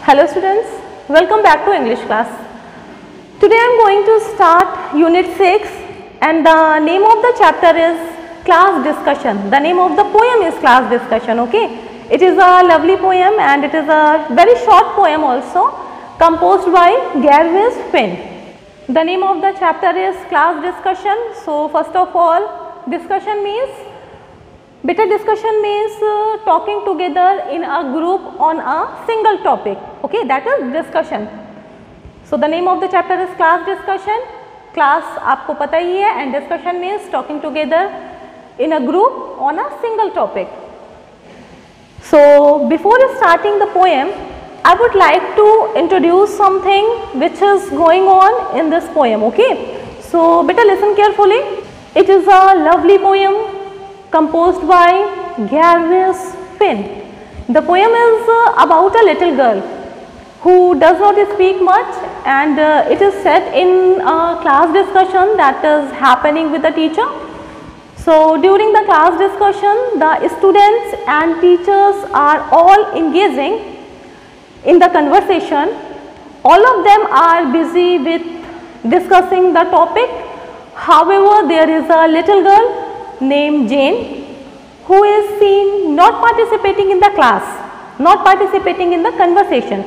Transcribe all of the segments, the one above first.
Hello students, welcome back to English class. Today I am going to start Unit 6 and the name of the chapter is Class Discussion. The name of the poem is Class Discussion, okay. It is a lovely poem and it is a very short poem also composed by Gervais Finn. The name of the chapter is Class Discussion. So first of all, discussion means better discussion means talking together in a group on a single topic, okay, that is discussion. So the name of the chapter is Class Discussion. Class आपको पता ही है and discussion means talking together in a group on a single topic. So before starting the poem, I would like to introduce something which is going on in this poem, okay. So better listen carefully. It is a lovely poem composed by Gervais Finn. The poem is about a little girl who does not speak much and it is set in a class discussion that is happening with the teacher. So during the class discussion, the students and teachers are all engaging in the conversation. All of them are busy with discussing the topic. However, there is a little girl named Jane who is seen not participating in the class, not participating in the conversation.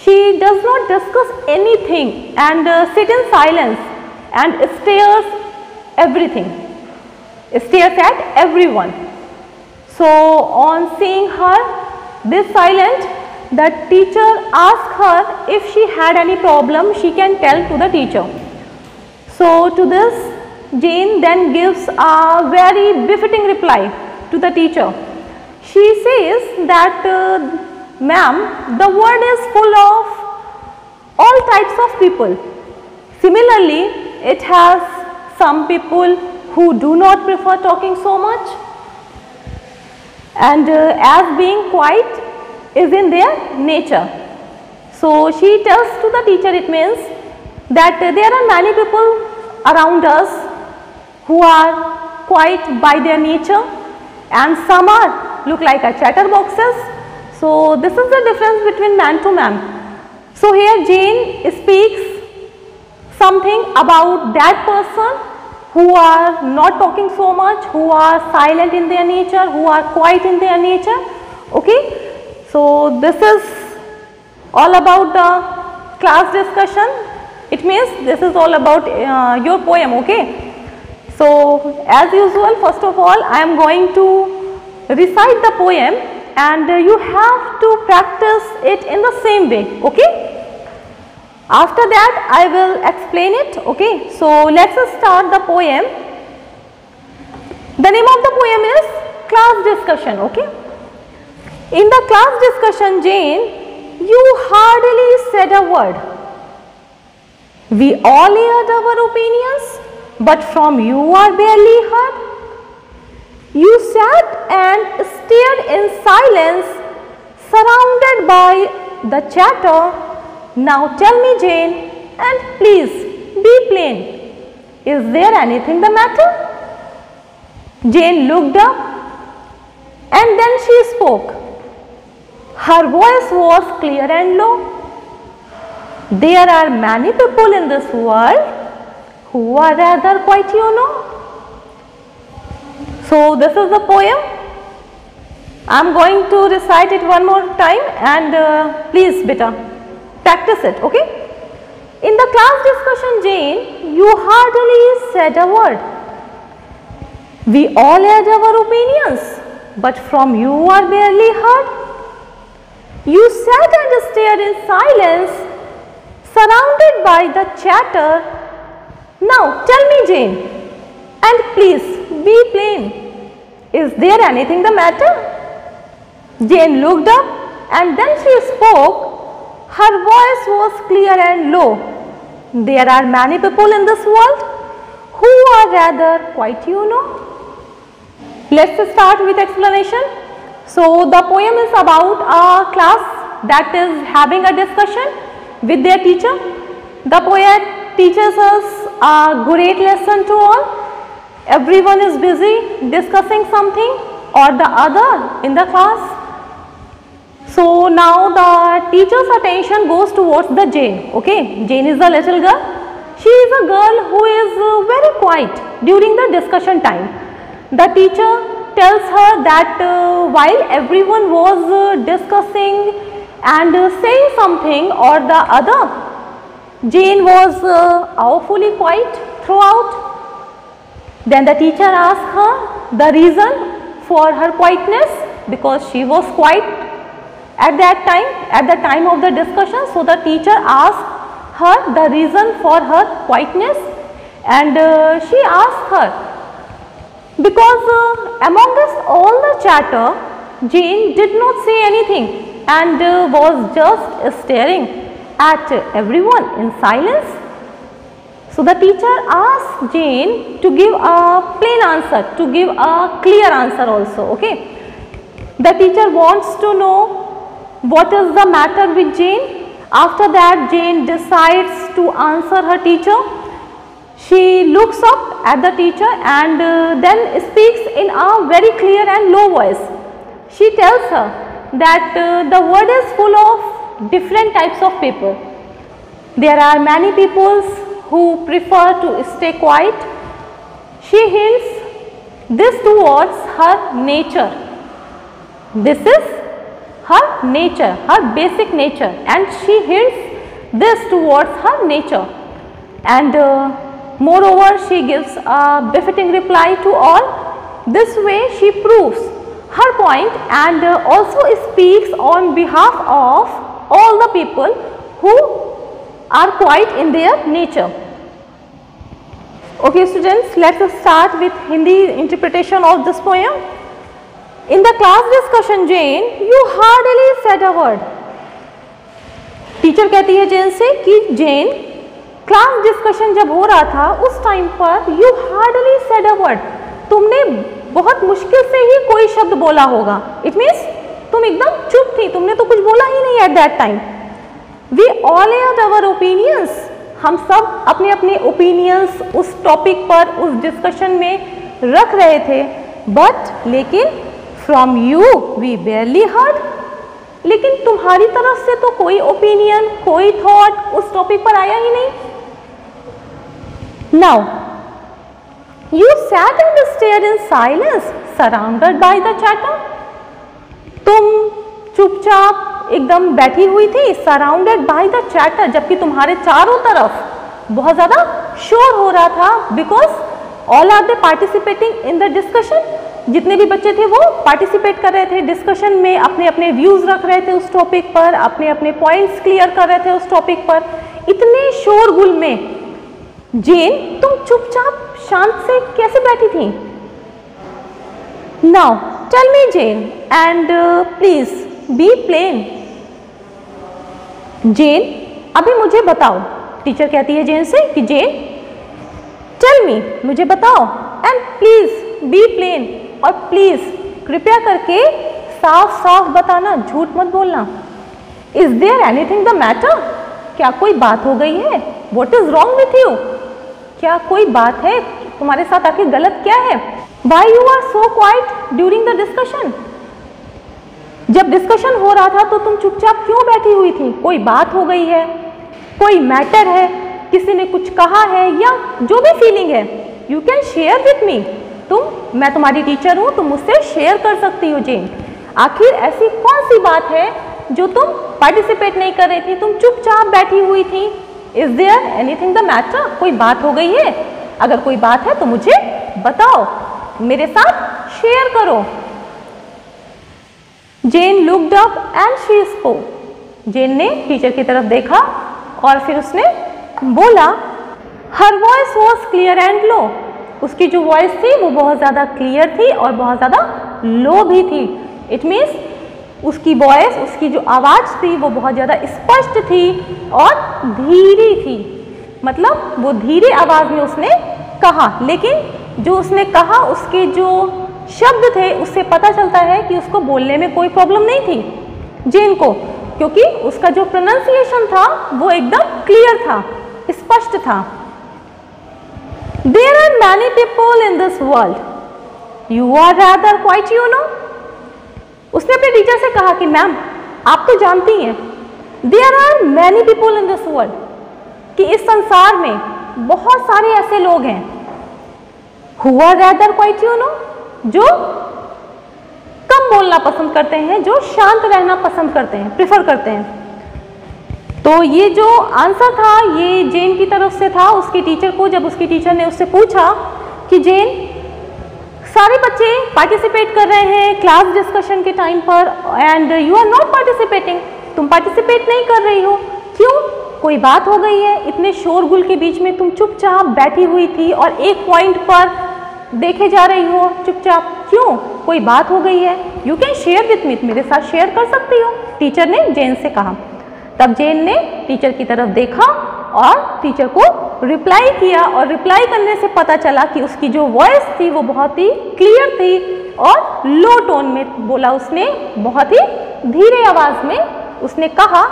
She does not discuss anything and sit in silence and stares at everyone. So on seeing her this silent, the teacher asked her if she had any problem she can tell to the teacher. So to this Jane then gives a very befitting reply to the teacher. She says that ma'am, the world is full of all types of people. Similarly, it has some people who do not prefer talking so much and as being quiet is in their nature. So she tells to the teacher, it means that there are many people around us who are quiet by their nature and some are look like a chatterboxes. So this is the difference between man to man. So here Jane speaks something about that person who are not talking so much, who are silent in their nature, who are quiet in their nature, okay. So this is all about the class discussion. It means this is all about your poem, okay. So as usual, first of all I am going to recite the poem and you have to practice it in the same way, okay. After that I will explain it, okay. So let us start the poem. The name of the poem is Class Discussion, okay. In the class discussion, Jane, you hardly said a word. We all aired our opinions, but from you are barely heard. You sat and stared in silence, surrounded by the chatter. Now tell me, Jane, and please be plain. Is there anything the matter? Jane looked up and then she spoke. Her voice was clear and low. There are many people in this world who are rather quiet, you know. So this is the poem. I am going to recite it one more time and please beta practice it, okay. In the class discussion, Jane, you hardly said a word. We all had our opinions, but from you are barely heard. You sat and stared in silence, surrounded by the chatter. Now tell me, Jane, and please be plain. Is there anything the matter? Jane looked up and then she spoke. Her voice was clear and low. There are many people in this world who are rather quiet, you know. Let's start with explanation. So the poem is about a class that is having a discussion with their teacher. The poet teaches us a great lesson to all. Everyone is busy discussing something or the other in the class. So now the teacher's attention goes towards the Jane. Okay, Jane is a little girl. She is a girl who is very quiet during the discussion time. The teacher tells her that while everyone was discussing and saying something or the other, Jane was awfully quiet throughout. Then the teacher asked her the reason for her quietness, because she was quiet at that time, at the time of the discussion. So the teacher asked her the reason for her quietness, and she asked her because amongst all the chatter, Jane did not say anything and was just staring at everyone in silence. So the teacher asked Jane to give a plain answer, to give a clear answer also. Okay, the teacher wants to know what is the matter with Jane. After that, Jane decides to answer her teacher. She looks up at the teacher and then speaks in a very clear and low voice. She tells her that the world is full of different types of people. There are many people who prefer to stay quiet. She hints this towards her nature. This is her nature, her basic nature, and she hints this towards her nature. And moreover, she gives a befitting reply to all. This way she proves her point and also speaks on behalf of all the people who are quiet in their nature. Okay students, let us start with Hindi interpretation of this poem. In the class discussion, Jane, you hardly said a word. Teacher कहती है जेन से कि जेन, class discussion जब हो रहा था उस time पर you hardly said a word, तुमने बहुत मुश्किल से ही कोई शब्द बोला होगा. इट मीन्स तुम एकदम चुप थी, तुमने तो कुछ बोला ही नहीं at that time. We all had our opinions, हम सब अपने अपने ओपिनियंस उस टॉपिक पर, उस डिस्कशन में रख रहे थे. बट लेकिन from you we barely heard, लेकिन तुम्हारी तरफ से तो कोई ओपिनियन, कोई थॉट उस टॉपिक पर आया ही नहीं. Now you sat and stared in silence surrounded by the chatter. तुम चुपचाप एकदम बैठी हुई थी, सराउंडेड बाय द चैटर, जबकि तुम्हारे चारों तरफ बहुत ज़्यादा शोर हो रहा था. Because all are they participating in the discussion. जितने भी बच्चे थे वो पार्टिसिपेट कर रहे थे डिस्कशन में, अपने अपने व्यूज़ रख रहे थे उस टॉपिक पर, अपने अपने पॉइंट्स क्लियर कर रहे थे उस टॉपिक पर. इतने शोरगुल में जेन तुम चुपचाप शांत से कैसे बैठी थी? Now tell me Jane and please be plain. Jane, अभी मुझे बताओ. टीचर कहती है जेन से कि जेन टेल मी, मुझे बताओ, एंड प्लीज बी प्लेन, और प्लीज कृपया करके साफ साफ बताना, झूठ मत बोलना. Is there anything the matter, क्या कोई बात हो गई है? What is wrong with you, क्या कोई बात है, तुम्हारे साथ आखिर गलत क्या है? Why you are so quiet during the discussion. जब डिस्कशन हो रहा था तो तुम चुपचाप क्यों बैठी हुई थी? कोई बात हो गई है, कोई मैटर है, किसी ने कुछ कहा है, या जो भी फीलिंग है, you can share with me. मैं तुम्हारी टीचर हूँ, तुम मुझसे शेयर कर सकती हो. जेन, आखिर ऐसी कौन सी बात है जो तुम पार्टिसिपेट नहीं कर रही थी, तुम चुपचाप बैठी हुई थी? Is there anything the matter, कोई बात हो गई है? अगर कोई बात है तो मुझे बताओ, मेरे साथ शेयर करो. Jane looked up and she spoke. Jane ने टीचर की तरफ देखा और फिर उसने बोला. Her voice was clear and low. उसकी जो वॉइस थी वो बहुत ज़्यादा क्लियर थी और बहुत ज़्यादा लो भी थी. इट मीन्स उसकी वॉइस, उसकी जो आवाज़ थी वो बहुत ज़्यादा स्पष्ट थी और धीरी थी. मतलब वो धीरे आवाज़ में उसने कहा, लेकिन जो उसने कहा उसके जो शब्द थे उससे पता चलता है कि उसको बोलने में कोई प्रॉब्लम नहीं थी जेन को, क्योंकि उसका जो प्रोनाउंसिएशन था वो एकदम क्लियर था, स्पष्ट था. There are many people in this world. You are rather quiet, you know. उसने अपने टीचर से कहा कि मैम, आप तो जानती हैं, there are many people in this world, कि इस संसार में बहुत सारे ऐसे लोग हैं, who are rather quiet you know, जो कम बोलना पसंद करते हैं, जो शांत रहना पसंद करते हैं, प्रेफर करते हैं। तो ये जो आंसर था ये जेन की तरफ से था उसकी टीचर को, जब उसकी टीचर ने उससे पूछा कि जेन, सारे बच्चे पार्टिसिपेट कर रहे हैं क्लास डिस्कशन के टाइम पर and you are not participating, तुम पार्टिसिपेट नहीं कर रही हो, क्यों? कोई बात हो गई है? इतने शोरगुल के बीच में तुम चुपचाप बैठी हुई थी और एक पॉइंट पर देखे जा रही हो चुपचाप, क्यों? कोई बात हो गई है? You can share with me, मेरे साथ शेयर कर सकती हो, टीचर ने जेन से कहा। तब जेन ने टीचर की तरफ देखा और टीचर को रिप्लाई किया, और रिप्लाई करने से पता चला कि उसकी जो वॉइस थी वो बहुत ही क्लियर थी और लो टोन में बोला उसने, बहुत ही धीरे आवाज में उसने कहा।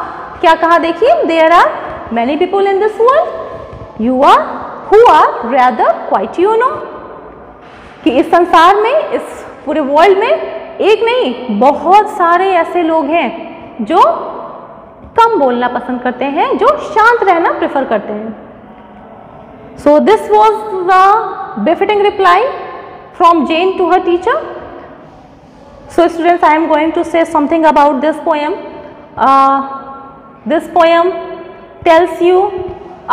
क्या कहा देखिए, there are many people in this world you are who are rather quiet you know, कि इस संसार में, इस पूरे वर्ल्ड में एक नहीं बहुत सारे ऐसे लोग हैं जो कम बोलना पसंद करते हैं, जो शांत रहना प्रेफर करते हैं। So this was the befitting reply from Jane to her teacher. So students, I am going to say something about this poem. This poem tells you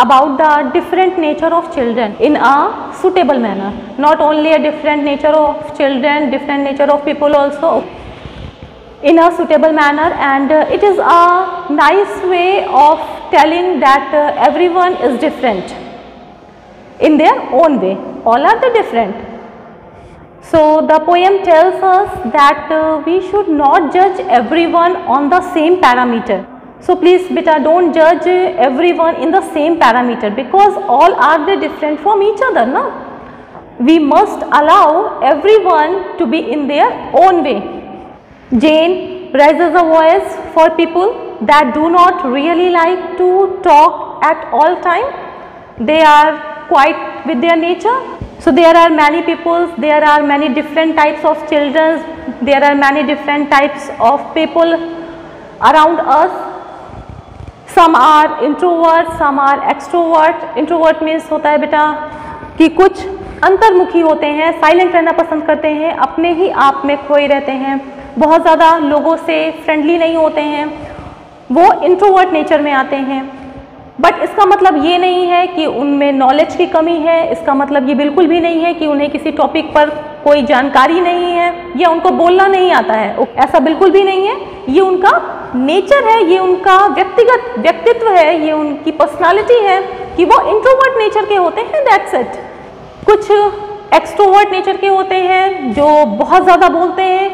about the different nature of children in a suitable manner, not only a different nature of children, different nature of people also, in a suitable manner, and it is a nice way of telling that everyone is different in their own way, all are the different. So the poem tells us that we should not judge everyone on the same parameter. So please beta, don't judge everyone in the same parameter, because all are they different from each other, na? We must allow everyone to be in their own way. Jane raises a voice for people that do not really like to talk at all time. They are quiet with their nature. So there are many people, there are many different types of children, there are many different types of people around us. Some are introvert, some are extrovert. Introvert means होता है बेटा कि कुछ अंतर्मुखी होते हैं, silent रहना पसंद करते हैं, अपने ही आप में खोए रहते हैं, बहुत ज़्यादा लोगों से फ्रेंडली नहीं होते हैं, वो इंट्रोवर्ट नेचर में आते हैं। बट इसका मतलब ये नहीं है कि उनमें नॉलेज की कमी है, इसका मतलब ये बिल्कुल भी नहीं है कि उन्हें किसी टॉपिक पर कोई जानकारी नहीं है या उनको बोलना नहीं आता है, ऐसा बिल्कुल भी नहीं है। ये उनका नेचर है, ये उनका व्यक्तिगत व्यक्तित्व है, ये उनकी पर्सनालिटी है कि वो इंट्रोवर्ट नेचर के होते हैं, दैट्स इट। कुछ एक्सट्रोवर्ट नेचर के होते हैं जो बहुत ज़्यादा बोलते हैं,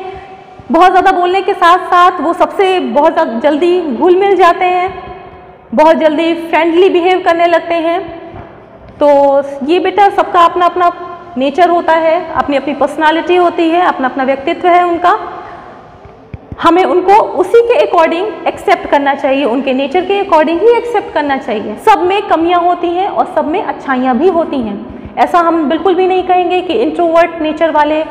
बहुत ज़्यादा बोलने के साथ साथ वो सबसे बहुत जल्दी घुल मिल जाते हैं, बहुत जल्दी फ्रेंडली बिहेव करने लगते हैं। तो ये बेटा सबका अपना अपना नेचर होता है, अपनी अपनी पर्सनालिटी होती है, अपना अपना व्यक्तित्व है उनका। हमें उनको उसी के अकॉर्डिंग एक्सेप्ट करना चाहिए, उनके नेचर के अकॉर्डिंग ही एक्सेप्ट करना चाहिए। सब में कमियां होती हैं और सब में अच्छाइयां भी होती हैं। ऐसा हम बिल्कुल भी नहीं कहेंगे कि इंट्रोवर्ट नेचर वाले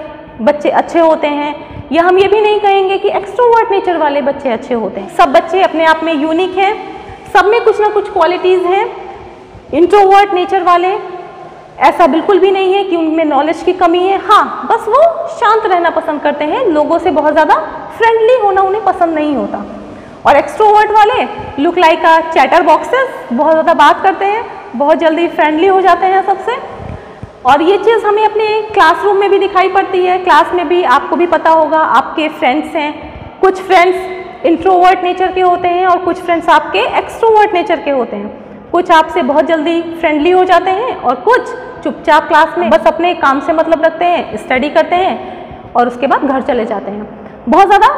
बच्चे अच्छे होते हैं, या हम ये भी नहीं कहेंगे कि एक्सट्रोवर्ट नेचर वाले बच्चे अच्छे होते हैं। सब बच्चे अपने आप में यूनिक हैं, सब में कुछ ना कुछ क्वालिटीज़ हैं। इंट्रोवर्ट नेचर वाले ऐसा बिल्कुल भी नहीं है कि उनमें नॉलेज की कमी है, हाँ बस वो शांत रहना पसंद करते हैं, लोगों से बहुत ज़्यादा फ्रेंडली होना उन्हें पसंद नहीं होता। और एक्सट्रोवर्ट वाले लुक लाइक अ चैटर बॉक्सेस, बहुत ज़्यादा बात करते हैं, बहुत जल्दी फ्रेंडली हो जाते हैं सबसे। और ये चीज़ हमें अपने क्लासरूम में भी दिखाई पड़ती है। क्लास में भी आपको भी पता होगा, आपके फ्रेंड्स हैं, कुछ फ्रेंड्स इंट्रोवर्ट नेचर के होते हैं और कुछ फ्रेंड्स आपके एक्सट्रोवर्ट नेचर के होते हैं। कुछ आपसे बहुत जल्दी फ्रेंडली हो जाते हैं और कुछ चुपचाप क्लास में बस अपने काम से मतलब रखते हैं, स्टडी करते हैं और उसके बाद घर चले जाते हैं, बहुत ज़्यादा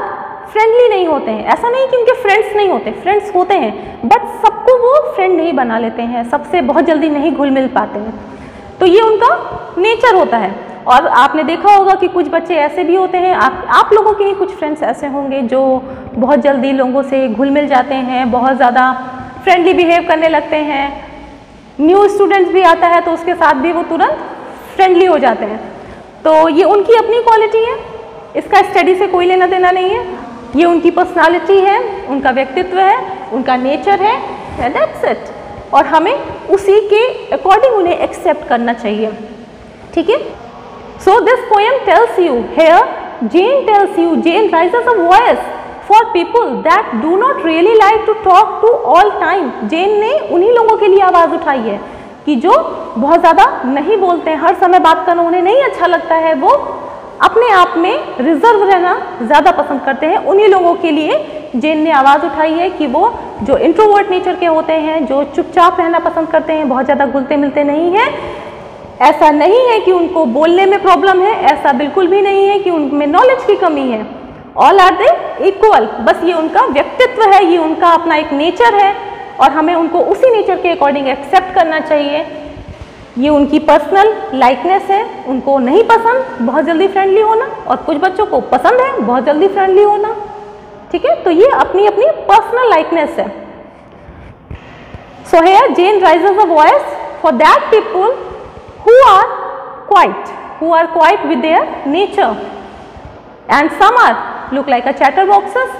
फ्रेंडली नहीं होते हैं। ऐसा नहीं कि उनके फ्रेंड्स नहीं होते, फ्रेंड्स होते हैं, बट सबको वो फ्रेंड नहीं बना लेते हैं, सबसे बहुत जल्दी नहीं घुल मिल पाते हैं। तो ये उनका नेचर होता है। और आपने देखा होगा कि कुछ बच्चे ऐसे भी होते हैं, आप लोगों के ही कुछ फ्रेंड्स ऐसे होंगे जो बहुत जल्दी लोगों से घुल मिल जाते हैं, बहुत ज़्यादा फ्रेंडली बिहेव करने लगते हैं। न्यू स्टूडेंट्स भी आता है तो उसके साथ भी वो तुरंत फ्रेंडली हो जाते हैं। तो ये उनकी अपनी क्वालिटी है, इसका स्टडी से कोई लेना देना नहीं है। ये उनकी पर्सनालिटी है, उनका व्यक्तित्व है, उनका नेचर है, दैट्स इट। और हमें उसी के अकॉर्डिंग उन्हें एक्सेप्ट करना चाहिए, ठीक है। So this poem tells you here, Jane tells you, Jane raises a voice for people that do not really like to talk to all time. Jane ने उन्हीं लोगों के लिए आवाज़ उठाई है कि जो बहुत ज़्यादा नहीं बोलते हैं, हर समय बात करना उन्हें नहीं अच्छा लगता है, वो अपने आप में रिजर्व रहना ज़्यादा पसंद करते हैं। उन्हीं लोगों के लिए जेन ने आवाज़ उठाई है कि वो जो इंट्रोवर्ट नेचर के होते हैं, जो चुपचाप रहना पसंद करते हैं, बहुत ज़्यादा घुलते मिलते नहीं हैं। ऐसा नहीं है कि उनको बोलने में प्रॉब्लम है, ऐसा बिल्कुल भी नहीं है कि उनमें नॉलेज की कमी है। ऑल आर दे इक्वल, बस ये उनका व्यक्तित्व है, ये उनका अपना एक नेचर है और हमें उनको उसी नेचर के अकॉर्डिंग एक्सेप्ट करना चाहिए। ये उनकी पर्सनल लाइकनेस है, उनको नहीं पसंद बहुत जल्दी फ्रेंडली होना और कुछ बच्चों को पसंद है बहुत जल्दी फ्रेंडली होना, ठीक है। तो ये अपनी अपनी पर्सनल लाइकनेस है। So here Jane raises a voice for that people who are quiet with their nature, and some are look like a chatterboxes.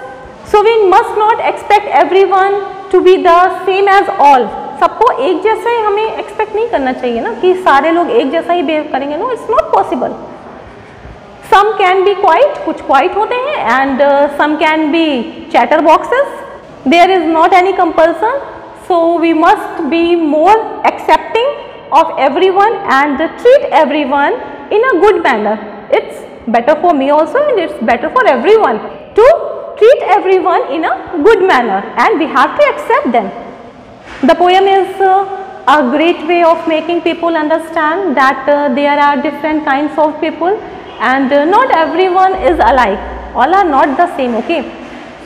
So we must not expect everyone to be the same as all. सबको एक जैसे हमें expect नहीं करना चाहिए ना कि सारे लोग एक जैसा ही बिहेव करेंगे, no it's not possible. Some can be quiet, कुछ क्वाइट होते हैं, and some can be chatter boxes. There is not any compulsion, so we must be more accepting of everyone and treat everyone in a good manner. It's better for me also and it's better for everyone to treat everyone in a good manner, and we have to accept them. The poem is a great way of making people understand that there are different kinds of people and not everyone is alike. All are not the same, okay.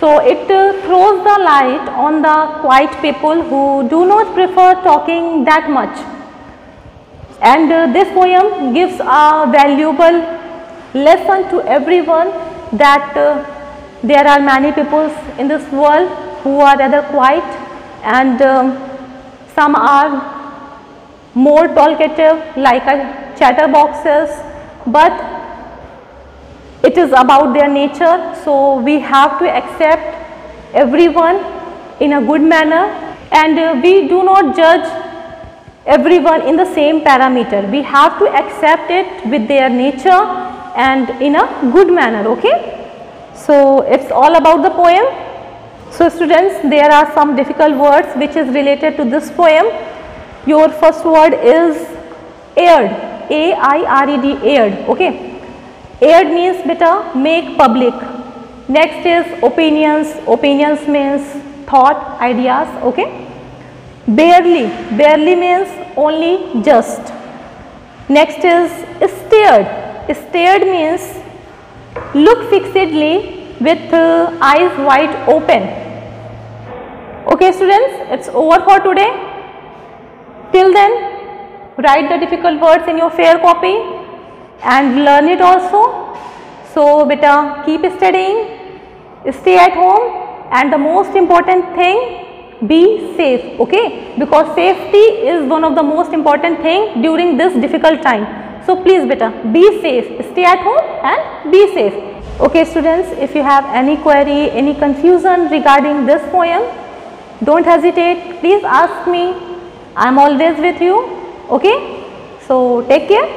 So it throws the light on the quiet people who do not prefer talking that much. And this poem gives a valuable lesson to everyone that there are many people in this world who are rather quiet, and some are more talkative like a chatterboxes, but it is about their nature. So we have to accept everyone in a good manner, and we do not judge everyone in the same parameter. We have to accept it with their nature and in a good manner, okay. So it's all about the poem. So students, there are some difficult words which is related to this poem. Your first word is aired, A-I-R-E-D, aired, okay. Aired means beta make public. Next is opinions, opinions means thought, ideas, okay. Barely, barely means only just. Next is stared, stared means look fixedly with eyes wide open. Okay students, it's over for today. Till then, write the difficult words in your fair copy and learn it also. So beta, keep studying, stay at home, and the most important thing, be safe, okay, because safety is one of the most important thing during this difficult time. So please beta, be safe, stay at home and be safe. Okay students, if you have any query, any confusion regarding this poem, don't hesitate, please ask me. I am always with you, okay. So take care.